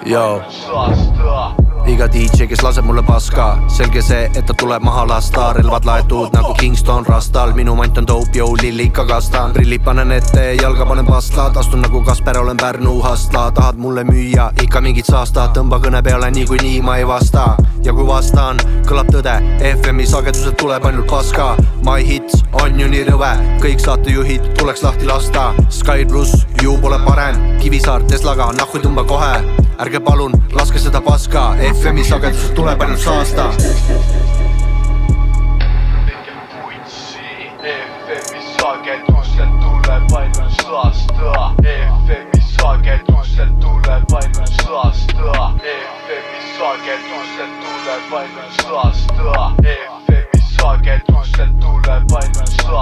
Joo. Iga DJ, kes laseb mulle paska. Selge see, et ta tuleb maha lasta. Relvad laetud nagu Kingston Rastal. Minu mant on dope, jõu lilli ikka kastan. Prillid panen ette, jalga panen pastlad. Astun nagu Kasper, olen Pärnu hastla. Tahad mulle müüa ikka mingit saasta. Tõmba kõne peale nii kui nii ma ei vasta. Ja kui vastan, kõlab tõde. FM-i sageduselt tuleb ainult paska. My hits on ju nii rõve. Kõik saatejuhid tuleks lahti lasta. Sky Plus ju pole parem. Kivisaar Teslaga, nahku tõmba kohe. Ärge palun, laske seda paska. FM-i sagedusest tuleb ainult saasta. FM-i sageduselt tuleb ainult saasta. FM-i sageduselt tuleb ainult saasta. FM-i sageduselt tuleb ainult saasta. FM-i sageduselt tuleb ainult saasta.